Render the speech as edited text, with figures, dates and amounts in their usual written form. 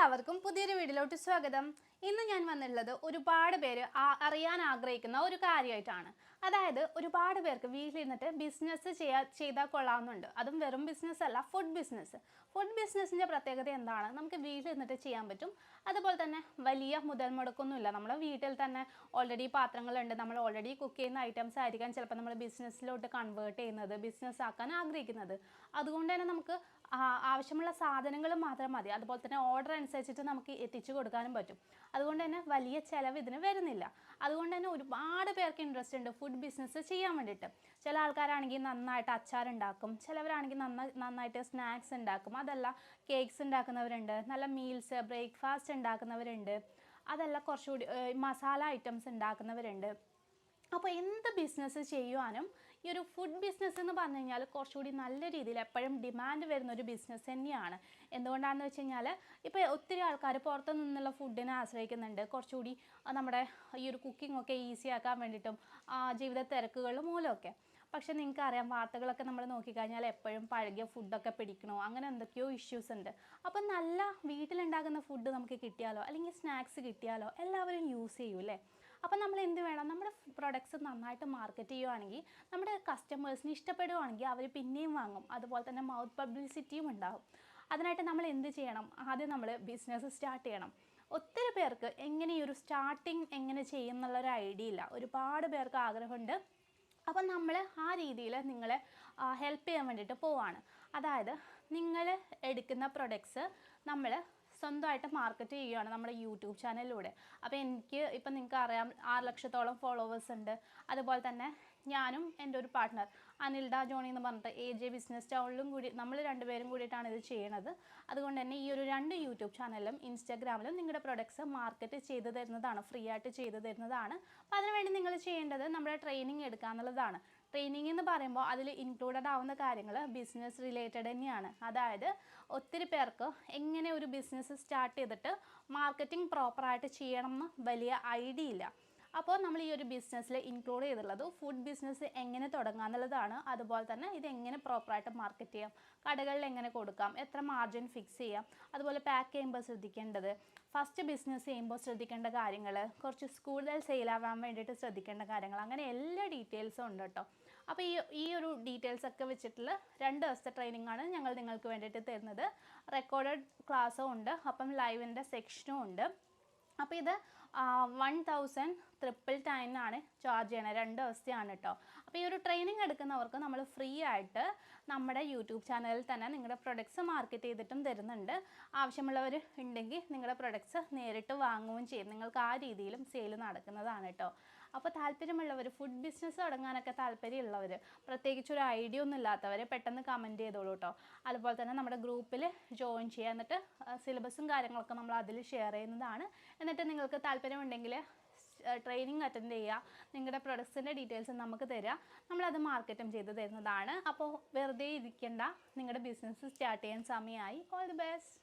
എല്ലാവർക്കും പുതിയൊരു വീഡിയോയിലോട്ട് സ്വാഗതം. ഇന്ന് ഞാൻ വന്നിട്ടുള്ളത് ഒരുപാട് പേര് അറിയാൻ ആഗ്രഹിക്കുന്ന ഒരു കാര്യമായിട്ടാണ്. അതായത് ഒരുപാട് പേർക്ക് വീട്ടിലിരുന്നിട്ട് ബിസിനസ് ചെയ്താൽ കൊള്ളാവുന്നുണ്ട്. അതും വെറും ബിസിനസ് അല്ല, ഫുഡ് ബിസിനസ്. ഫുഡ് ബിസിനസ്സിൻ്റെ പ്രത്യേകത എന്താണ്? നമുക്ക് വീട്ടിലിരുന്നിട്ട് ചെയ്യാൻ പറ്റും. അതുപോലെ തന്നെ വലിയ മുതൽ മുടക്കൊന്നുമില്ല. നമ്മുടെ വീട്ടിൽ തന്നെ ഓൾറെഡി പാത്രങ്ങളുണ്ട്. നമ്മൾ ഓൾറെഡി കുക്ക് ചെയ്യുന്ന ഐറ്റംസ് ആയിരിക്കാം ചിലപ്പോൾ നമ്മൾ ബിസിനസ്സിലോട്ട് കൺവേർട്ട് ചെയ്യുന്നത്, ബിസിനസ് ആക്കാൻ ആഗ്രഹിക്കുന്നത്. അതുകൊണ്ട് തന്നെ നമുക്ക് ആവശ്യമുള്ള സാധനങ്ങൾ മാത്രം മതി. അതുപോലെ തന്നെ ഓർഡർ അനുസരിച്ചിട്ട് നമുക്ക് എത്തിച്ചു കൊടുക്കാനും പറ്റും. അതുകൊണ്ട് തന്നെ വലിയ ചിലവ് ഇതിന് വരുന്നില്ല. അതുകൊണ്ട് തന്നെ ഒരുപാട് പേർക്ക് ഇൻട്രസ്റ്റ് ഉണ്ട് ഫുഡ് ബിസിനസ് ചെയ്യാൻ വേണ്ടിയിട്ട്. ചില ആൾക്കാരാണെങ്കിൽ നന്നായിട്ട് അച്ചാറുണ്ടാക്കും, ചിലവരാണെങ്കിൽ നന്നായിട്ട് സ്നാക്സ് ഉണ്ടാക്കും, അതല്ല കേക്ക്സ് ഉണ്ടാക്കുന്നവരുണ്ട്, നല്ല മീൽസ് ബ്രേക്ക്ഫാസ്റ്റ് ഉണ്ടാക്കുന്നവരുണ്ട്, അതല്ല കുറച്ചുകൂടി മസാല ഐറ്റംസ് ഉണ്ടാക്കുന്നവരുണ്ട്. അപ്പോൾ എന്ത് ബിസിനസ് ചെയ്യുവാനും ഈ ഒരു ഫുഡ് ബിസിനസ് എന്ന് പറഞ്ഞു കഴിഞ്ഞാൽ കുറച്ചുകൂടി നല്ല രീതിയിൽ എപ്പോഴും ഡിമാൻഡ് വരുന്ന ഒരു ബിസിനസ് തന്നെയാണ്. എന്തുകൊണ്ടാണെന്ന് വെച്ച് കഴിഞ്ഞാൽ ഇപ്പോൾ ഒത്തിരി ആൾക്കാർ പുറത്തു നിന്നുള്ള ഫുഡിനെ ആശ്രയിക്കുന്നുണ്ട്. കുറച്ചുകൂടി നമ്മുടെ ഈ ഒരു കുക്കിംഗ് ഒക്കെ ഈസി ആക്കാൻ വേണ്ടിയിട്ടും ജീവിത തിരക്കുകൾ മൂലമൊക്കെ. പക്ഷേ നിങ്ങൾക്കറിയാം, വാർത്തകളൊക്കെ നമ്മൾ നോക്കിക്കഴിഞ്ഞാൽ എപ്പോഴും പഴകിയ ഫുഡൊക്കെ പിടിക്കണോ അങ്ങനെ എന്തൊക്കെയോ ഇഷ്യൂസ് ഉണ്ട്. അപ്പം നല്ല വീട്ടിലുണ്ടാകുന്ന ഫുഡ് നമുക്ക് കിട്ടിയാലോ, അല്ലെങ്കിൽ സ്നാക്സ് കിട്ടിയാലോ എല്ലാവരും യൂസ് ചെയ്യും അല്ലേ? അപ്പം നമ്മൾ എന്ത് വേണം, നമ്മുടെ പ്രൊഡക്ട്സ് നന്നായിട്ട് മാർക്കറ്റ് ചെയ്യുകയാണെങ്കിൽ, നമ്മുടെ കസ്റ്റമേഴ്സിന് ഇഷ്ടപ്പെടുകയാണെങ്കിൽ അവർ പിന്നെയും വാങ്ങും. അതുപോലെ തന്നെ മൗത്ത് പബ്ലിസിറ്റിയും ഉണ്ടാകും. അതിനായിട്ട് നമ്മൾ എന്ത് ചെയ്യണം? ആദ്യം നമ്മൾ ബിസിനസ് സ്റ്റാർട്ട് ചെയ്യണം. ഒത്തിരി പേർക്ക് എങ്ങനെ ഈ ഒരു സ്റ്റാർട്ടിങ് എങ്ങനെ ചെയ്യും എന്നുള്ളൊരു ഐഡിയ ഇല്ല. ഒരുപാട് പേർക്ക് ആഗ്രഹമുണ്ട്. അപ്പം നമ്മൾ ആ രീതിയിൽ നിങ്ങളെ ഹെൽപ്പ് ചെയ്യാൻ വേണ്ടിയിട്ട് പോവാണ്. അതായത് നിങ്ങൾ എടുക്കുന്ന പ്രൊഡക്ട്സ് നമ്മൾ സ്വന്തമായിട്ട് മാർക്കറ്റ് ചെയ്യുകയാണ് നമ്മുടെ യൂട്യൂബ് ചാനലിലൂടെ. അപ്പോൾ ഇപ്പം നിങ്ങൾക്ക് അറിയാം 6 ലക്ഷത്തോളം ഫോളോവേഴ്സ് ഉണ്ട്. അതുപോലെ തന്നെ ഞാനും എൻ്റെ ഒരു പാർട്ട്ണർ അനിൽഡ ജോണി എന്ന് പറഞ്ഞിട്ട് AJ ബിസിനസ് ടൗണിലും കൂടി നമ്മൾ രണ്ടുപേരും കൂടിയിട്ടാണ് ഇത് ചെയ്യണത്. അതുകൊണ്ട് തന്നെ ഈ ഒരു 2 യൂട്യൂബ് ചാനലിലും ഇൻസ്റ്റാഗ്രാമിലും നിങ്ങളുടെ പ്രൊഡക്ട്സ് മാർക്കറ്റ് ചെയ്ത് തരുന്നതാണ്, ഫ്രീ ആയിട്ട് ചെയ്ത് തരുന്നതാണ്. അപ്പോൾ അതിനുവേണ്ടി നിങ്ങൾ ചെയ്യേണ്ടത് നമ്മുടെ ട്രെയിനിങ് എടുക്കുക എന്നുള്ളതാണ്. ട്രെയിനിങ് എന്ന് പറയുമ്പോൾ അതിൽ ഇൻക്ലൂഡഡ് ആവുന്ന കാര്യങ്ങൾ ബിസിനസ് റിലേറ്റഡ് തന്നെയാണ്. അതായത് ഒത്തിരി പേർക്ക് എങ്ങനെ ഒരു ബിസിനസ് സ്റ്റാർട്ട് ചെയ്തിട്ട് മാർക്കറ്റിംഗ് പ്രോപ്പറായിട്ട് ചെയ്യണം എന്ന് വലിയ ഐഡിയ ഇല്ല. അപ്പോൾ നമ്മൾ ഈ ഒരു ബിസിനസ്സിൽ ഇൻക്ലൂഡ് ചെയ്തിട്ടുള്ളത് ഫുഡ് ബിസിനസ് എങ്ങനെ തുടങ്ങാം എന്നുള്ളതാണ്. അതുപോലെ തന്നെ ഇത് എങ്ങനെ പ്രോപ്പറായിട്ട് മാർക്കറ്റ് ചെയ്യാം, കടകളിൽ എങ്ങനെ കൊടുക്കാം, എത്ര മാർജിൻ ഫിക്സ് ചെയ്യാം, അതുപോലെ പാക്ക് ചെയ്യുമ്പോൾ ശ്രദ്ധിക്കേണ്ടത്, ഫസ്റ്റ് ബിസിനസ് ചെയ്യുമ്പോൾ ശ്രദ്ധിക്കേണ്ട കാര്യങ്ങൾ, കുറച്ച് കൂടുതൽ സെയിലാവാൻ വേണ്ടിയിട്ട് ശ്രദ്ധിക്കേണ്ട കാര്യങ്ങൾ, അങ്ങനെ എല്ലാ ഡീറ്റെയിൽസും ഉണ്ട് കേട്ടോ. അപ്പോൾ ഈ ഒരു ഡീറ്റെയിൽസ് ഒക്കെ വെച്ചിട്ടുള്ള 2 ദിവസത്തെ ട്രെയിനിങ് ആണ് ഞങ്ങൾ നിങ്ങൾക്ക് വേണ്ടിയിട്ട് തരുന്നത്. റെക്കോർഡഡ് ക്ലാസ്സും ഉണ്ട്, അപ്പം ലൈവിൻ്റെ സെക്ഷനും ഉണ്ട്. അപ്പോൾ ഇത് 1,999 ചാർജ് ചെയ്യണത്. 2 ദിവസത്തെയാണ് കേട്ടോ. അപ്പോൾ ഈ ഒരു ട്രെയിനിങ് എടുക്കുന്നവർക്ക് നമ്മൾ ഫ്രീ ആയിട്ട് നമ്മുടെ യൂട്യൂബ് ചാനലിൽ തന്നെ നിങ്ങളുടെ പ്രൊഡക്ട്സ് മാർക്കറ്റ് ചെയ്തിട്ടും തരുന്നുണ്ട്. ആവശ്യമുള്ളവർ ഉണ്ടെങ്കിൽ നിങ്ങളുടെ പ്രൊഡക്ട്സ് നേരിട്ട് വാങ്ങുകയും ചെയ്യും. നിങ്ങൾക്ക് ആ രീതിയിലും സെയിൽ നടക്കുന്നതാണ് കേട്ടോ. അപ്പോൾ താല്പര്യമുള്ളവർ, ഫുഡ് ബിസിനസ് തുടങ്ങാനൊക്കെ താല്പര്യമുള്ളവർ, പ്രത്യേകിച്ച് ഒരു ഐഡിയ ഒന്നും ഇല്ലാത്തവർ പെട്ടെന്ന് കമൻറ്റ് ചെയ്തോളൂ കേട്ടോ. അതുപോലെ തന്നെ നമ്മുടെ ഗ്രൂപ്പിൽ ജോയിൻ ചെയ്യുക. എന്നിട്ട് സിലബസും കാര്യങ്ങളൊക്കെ നമ്മൾ അതിൽ ഷെയർ ചെയ്യുന്നതാണ്. എന്നിട്ട് നിങ്ങൾക്ക് താല്പര്യമുണ്ടെങ്കിൽ ട്രെയിനിങ് അറ്റൻഡ് ചെയ്യുക. നിങ്ങളുടെ പ്രൊഡക്ട്സിൻ്റെ ഡീറ്റെയിൽസ് നമുക്ക് തരിക, നമ്മളത് മാർക്കറ്റും ചെയ്ത് തരുന്നതാണ്. അപ്പോൾ വെറുതെ ഇരിക്കേണ്ട, നിങ്ങളുടെ ബിസിനസ് സ്റ്റാർട്ട് ചെയ്യാൻ സമയമായി. All the best.